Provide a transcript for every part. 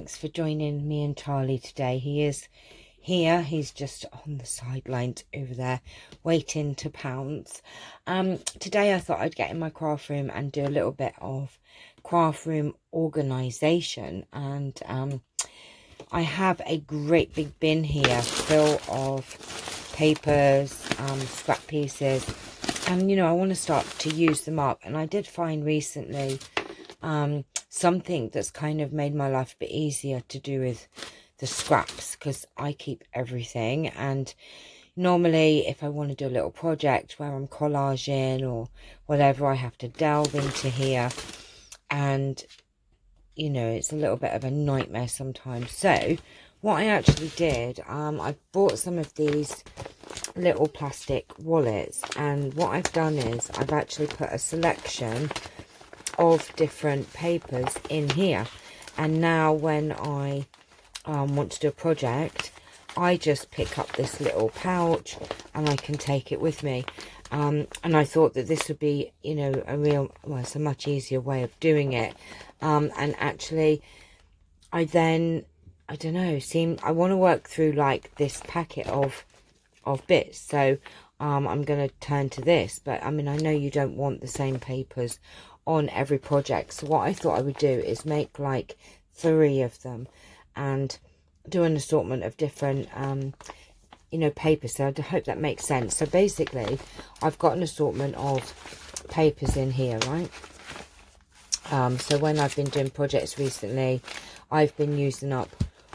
thanks for joining me and Charlie today. He is here. He's just on the sidelines over there waiting to pounce. Today I thought I'd get in my craft room and do a little bit of craft room organisation, and I have a great big bin here full of papers, scrap pieces, and I want to start to use them up. And I did find recently something that's kind of made my life a bit easier to do with the scraps, because I keep everything. And normally if I want to do a little project where I'm collaging or whatever, I have to delve into here, and it's a little bit of a nightmare sometimes. So what I actually did, I bought some of these little plastic wallets, and what I've done is I've actually put a selection of different papers in here. And now when I want to do a project, I just pick up this little pouch and I can take it with me. And I thought that this would be, it's a much easier way of doing it. And actually, I don't know, I want to work through like this packet of bits. So I'm going to turn to this, but I mean, I know you don't want the same papers on every project. So what I thought I would do is make like 3 of them and do an assortment of different papers. So I hope that makes sense. So basically I've got an assortment of papers in here, right? So when I've been doing projects recently, I've been using up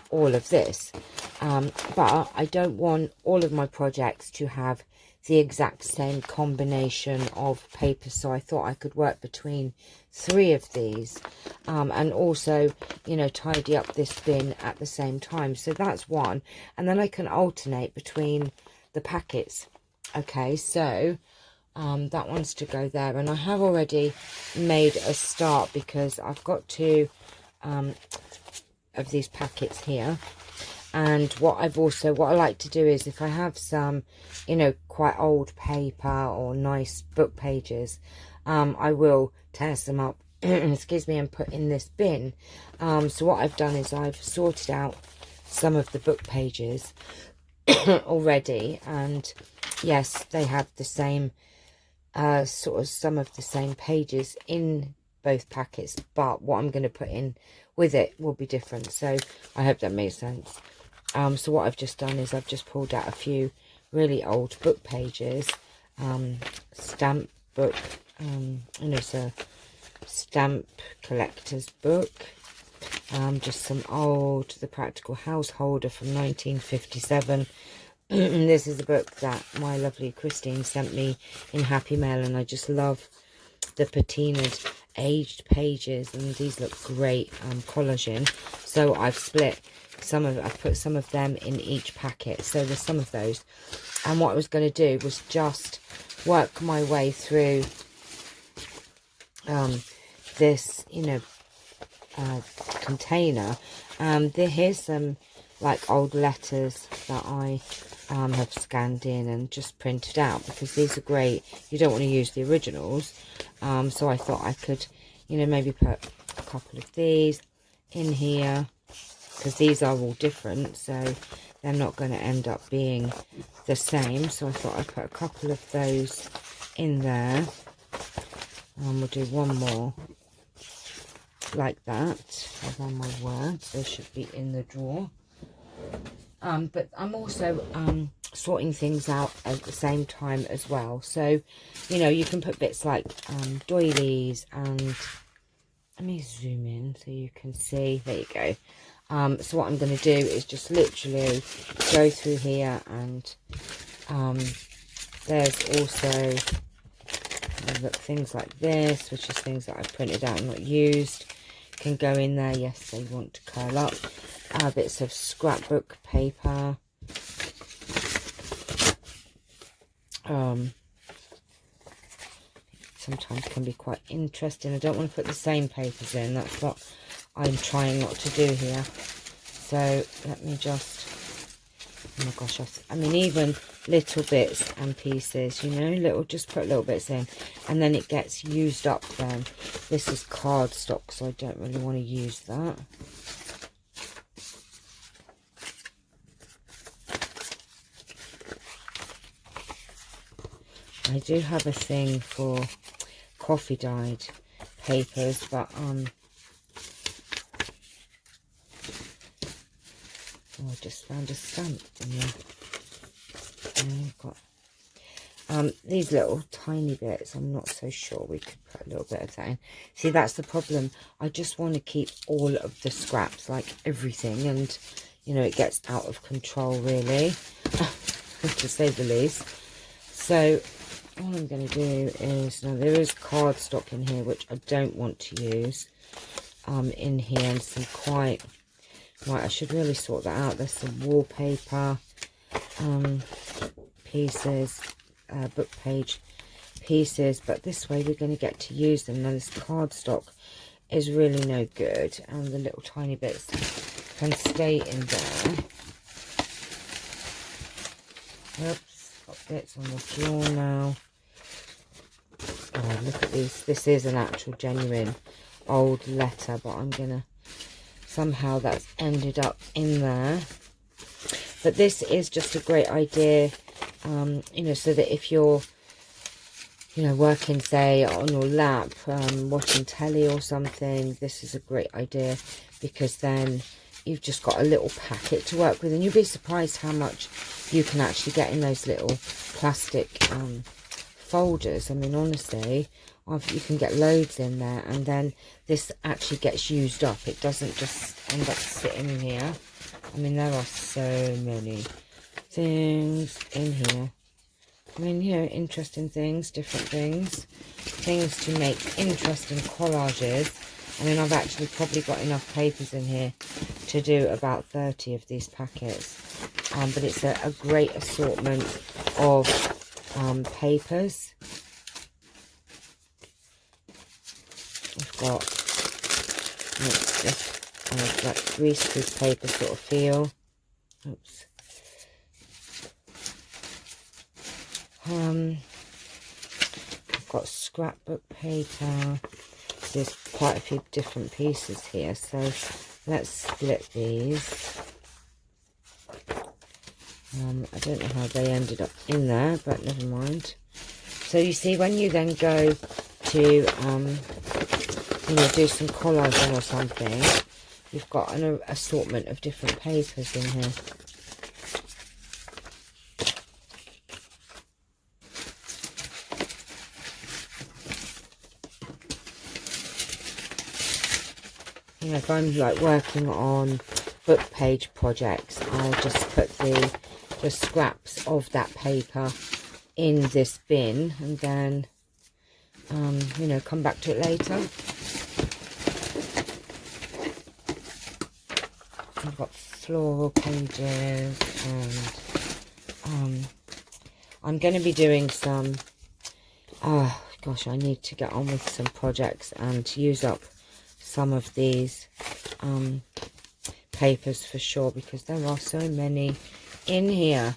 all of this, but I don't want all of my projects to have the exact same combination of papers. So I thought I could work between 3 of these, and also tidy up this bin at the same time. So that's one, and then I can alternate between the packets. Okay, so that one's to go there, and I have already made a start because I've got 2 of these packets here. And what I like to do is, if I have some quite old paper or nice book pages, I will tear some up excuse me, and put in this bin. So what I've done is I've sorted out some of the book pages already, and yes, they have the same sort of some of the same pages in both packets, but what I'm going to put in with it will be different. So I hope that makes sense. So what I've just done is I've just pulled out a few really old book pages, stamp book, it's a stamp collector's book, just some old The Practical Householder from 1957. This is a book that my lovely Christine sent me in Happy Mail, and I just love the patinaed aged pages, and these look great collaging. So I've put some of them in each packet, so there's some of those. And what I was going to do was just work my way through this container. Here's some like old letters that I have scanned in and just printed out, because these are great. You don't want to use the originals, so I thought I could maybe put a couple of these in here, because these are all different, so they're not going to end up being the same. So I thought I'd put a couple of those in there, and we'll do one more like that. Have on my words, they should be in the drawer. But I'm also sorting things out at the same time as well. So you can put bits like doilies, and let me zoom in so you can see. There you go. So what I'm going to do is just literally go through here, and there's also look, things like this, which is things that I've printed out and not used, can go in there. Yes, they want to curl up. Bits of scrapbook paper, sometimes can be quite interesting. I don't want to put the same papers in, that's what I'm trying not to do here. So let me just, oh my gosh, I mean, even little bits and pieces, just put little bits in, and then it gets used up then. This is cardstock, so I don't really want to use that. I do have a thing for coffee dyed papers, but oh, I just found a stamp in there. And I've got these little tiny bits. I'm not so sure. We could put a little bit of that in. See, that's the problem. I just want to keep all of the scraps, like everything, and you know, it gets out of control really, to say the least. So all I'm going to do is, now there is cardstock in here which I don't want to use in here, and some quite, right, I should really sort that out. There's some wallpaper pieces, book page pieces, but this way we're going to get to use them. Now this cardstock is really no good, and the little tiny bits can stay in there. Oops, got bits on the floor now. Oh, look at these. This is an actual genuine old letter, but I'm gonna, somehow that's ended up in there. But this is just a great idea, you know, so that if you're, you know, working, say, on your lap, watching telly or something, this is a great idea, because then you've just got a little packet to work with, and you'll be surprised how much you can actually get in those little plastic folders. I mean, honestly, you can get loads in there, and then this actually gets used up. It doesn't just end up sitting in here. I mean, there are so many things in here. I mean, you know, interesting things, different things to make interesting collages. I mean, I've actually probably got enough papers in here to do about 30 of these packets. But it's a great assortment of papers. I've got, it's just like greaseproof paper sort of feel. Oops. I've got scrapbook paper. There's quite a few different pieces here, so let's split these. I don't know how they ended up in there, but never mind. So you see, when you then go to you know, do some collaging or something, you've got an assortment of different papers in here. You know, if I'm like working on book page projects, I'll just put the scraps of that paper in this bin, and then you know, come back to it later. I've got floral pages, and I'm going to be doing some, oh gosh, I need to get on with some projects and use up some of these papers for sure, because there are so many in here.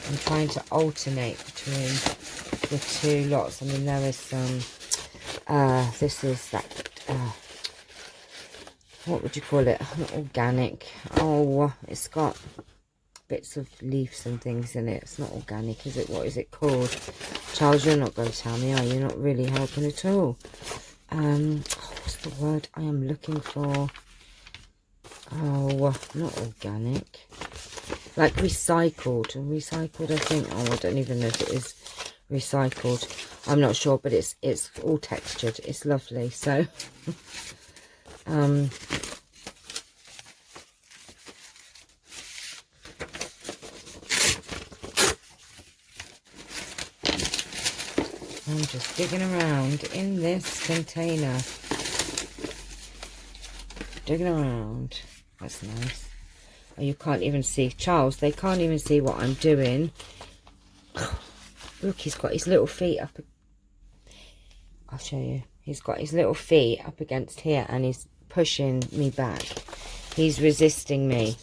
I'm trying to alternate between the two lots. I mean, there is some, this is that, what would you call it? Not organic. Oh, it's got bits of leaves and things in it. It's not organic, is it? What is it called? Charles, you're not going to tell me, are you? You're not really helping at all. Oh, what's the word I am looking for? Oh, not organic. Like recycled. Recycled, I think. Oh, I don't even know if it is recycled. I'm not sure, but it's all textured. It's lovely. So, I'm just digging around in this container. Digging around. That's nice. Oh, you can't even see. Charles, they can't even see what I'm doing. Look, he's got his little feet up. I'll show you. He's got his little feet up against here, and he's pushing me back. He's resisting me.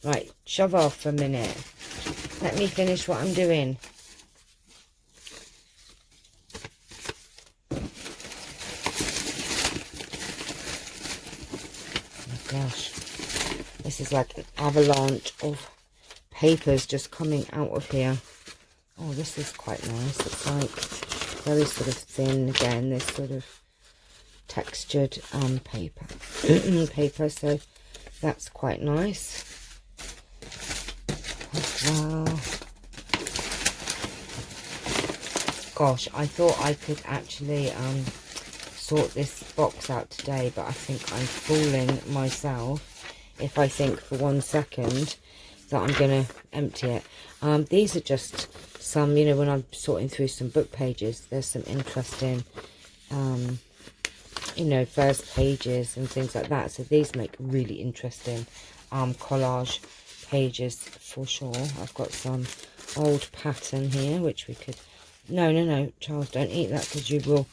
Right, shove off for a minute. Let me finish what I'm doing. Gosh, This is like an avalanche of papers just coming out of here. Oh, this is quite nice. It's like very sort of thin again, this sort of textured paper. So that's quite nice as well. Gosh, I thought I could actually sort this box out today, but I think I'm fooling myself if I think for 1 second that I'm going to empty it. These are just some, you know, when I'm sorting through some book pages, there's some interesting, you know, first pages and things like that. So these make really interesting collage pages for sure. I've got some old pattern here, which we could... No, Charles, don't eat that because you will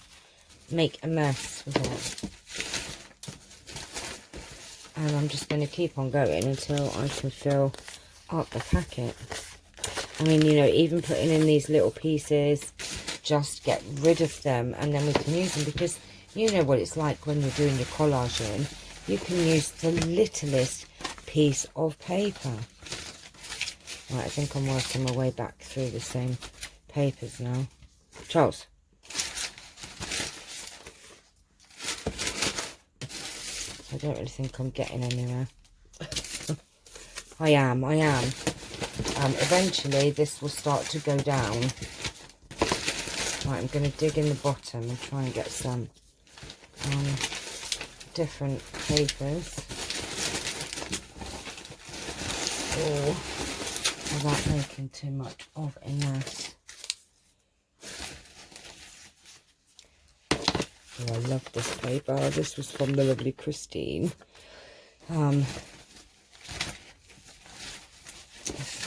make a mess with it. And I'm just going to keep on going until I can fill up the packet. I mean, you know, even putting in these little pieces, just get rid of them and then we can use them, because you know what it's like when you're doing your collaging. You can use the littlest piece of paper. Right, I think I'm working my way back through the same papers now. Charles. I don't really think I'm getting anywhere. I am. Eventually this will start to go down. Right, I'm going to dig in the bottom and try and get some different papers. Or without making too much of a mess. Oh, I love this paper. This was from the lovely Christine. Let's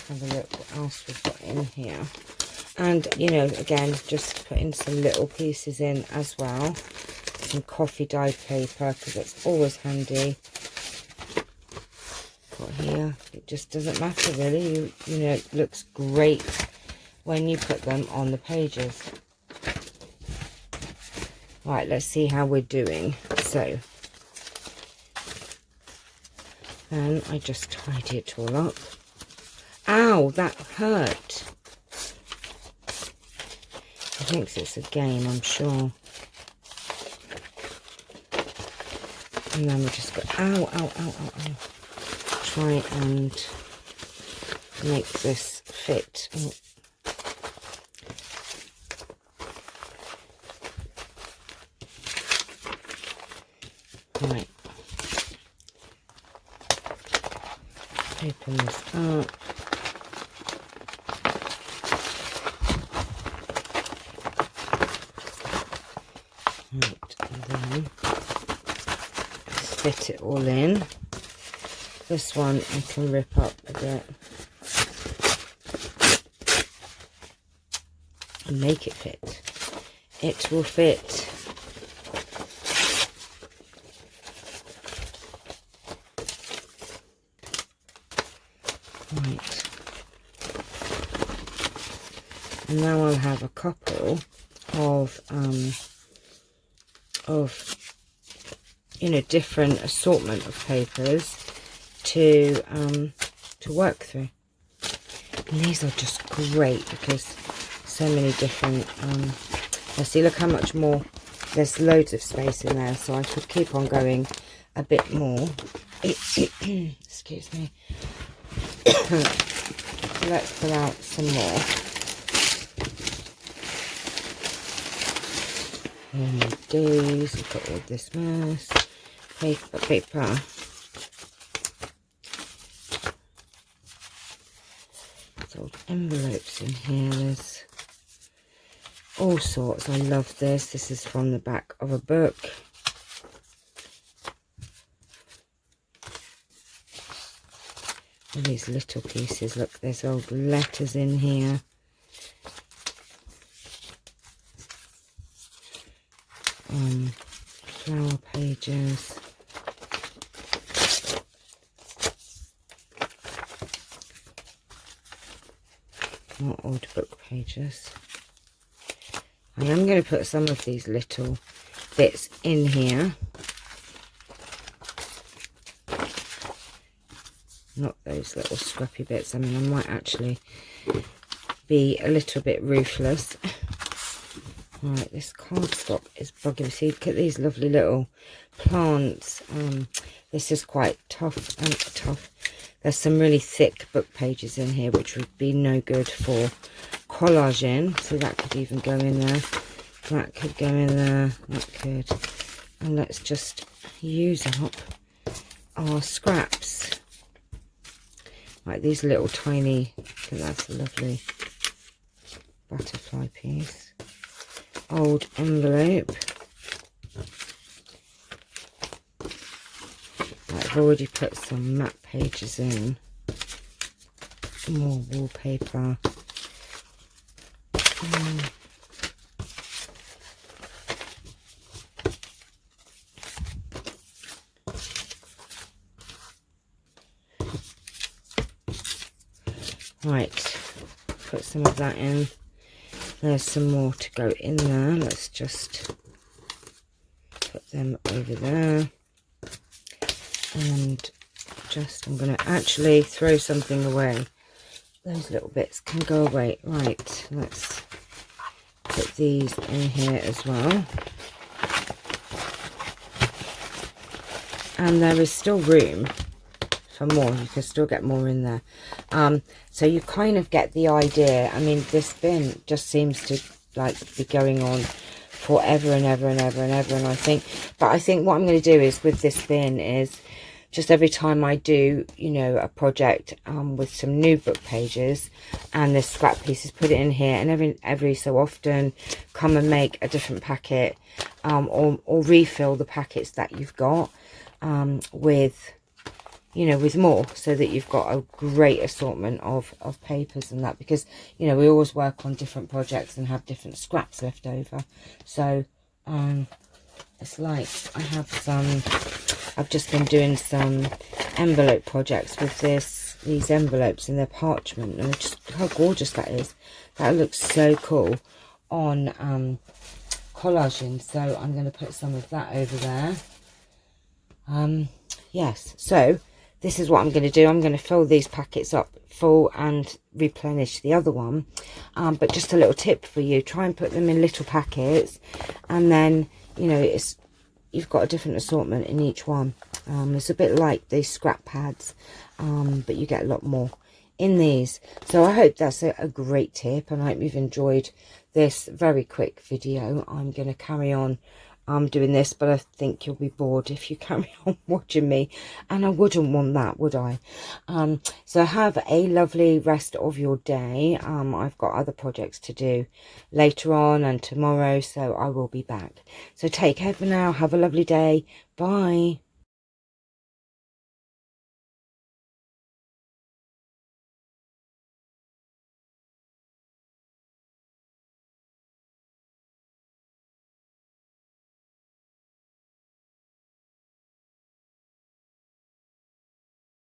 have a look what else we've got in here. And, you know, again, just putting some little pieces in as well. Some coffee dyed paper, because it's always handy. Got here. It just doesn't matter, really. You know, it looks great when you put them on the pages. Right, let's see how we're doing. So, and I just tidy it all up. Ow, that hurt. I think it's a game, I'm sure. And then we just go, ow. Try and make this fit. Oh. Right. Open this up. Right, and then fit it all in. This one I can rip up a bit and make it fit. It will fit. Right. And now I'll have a couple of you know, different assortment of papers to work through. And these are just great because so many different let's see, look how much more, there's loads of space in there, so I could keep on going a bit more. Excuse me. So let's pull out some more. And these, we've got all this mess. Paper. There's old envelopes in here. There's all sorts. I love this. This is from the back of a book. All these little pieces. Look, there's old letters in here. Flower pages. More old book pages. I am going to put some of these little bits in here. not those little scrappy bits. I mean, I might actually be a little bit ruthless. Right, this cardstock is bugging me. See, look at these lovely little plants. This is quite tough and tough. There's some really thick book pages in here, which would be no good for collaging. So that could even go in there. That could go in there. That could. And let's just use up our scraps. Right, these little tiny, I think that's a lovely butterfly piece. Old envelope. Right, I've already put some map pages in. More wallpaper. Right, put some of that in. There's some more to go in there. Let's just put them over there. And just, I'm going to actually throw something away. Those little bits can go away. Right, let's put these in here as well. And there is still room for more. You can still get more in there. So you kind of get the idea. I mean, this bin just seems to like be going on forever and ever and ever and ever. And I think what I'm going to do is with this bin is just every time I do, you know, a project with some new book pages and the scrap pieces, put it in here, and every so often come and make a different packet, or refill the packets that you've got with, you know, with more, so that you've got a great assortment of papers and that, because, you know, we always work on different projects and have different scraps left over. So it's like I have some, I've just been doing some envelope projects with these envelopes, and they're parchment, and just how gorgeous that is. That looks so cool on collaging. So I'm going to put some of that over there. Yes, so this is what I'm going to do. I'm going to fill these packets up full and replenish the other one. But just a little tip for you, try and put them in little packets, and then, you know, you've got a different assortment in each one. It's a bit like these scrap pads, but you get a lot more in these. So I hope that's a great tip, and I hope you've enjoyed this very quick video. I'm going to carry on doing this, but I think you'll be bored if you carry on watching me, and I wouldn't want that, would I? So have a lovely rest of your day. I've got other projects to do later on and tomorrow, so I will be back. So take care for now. Have a lovely day. Bye.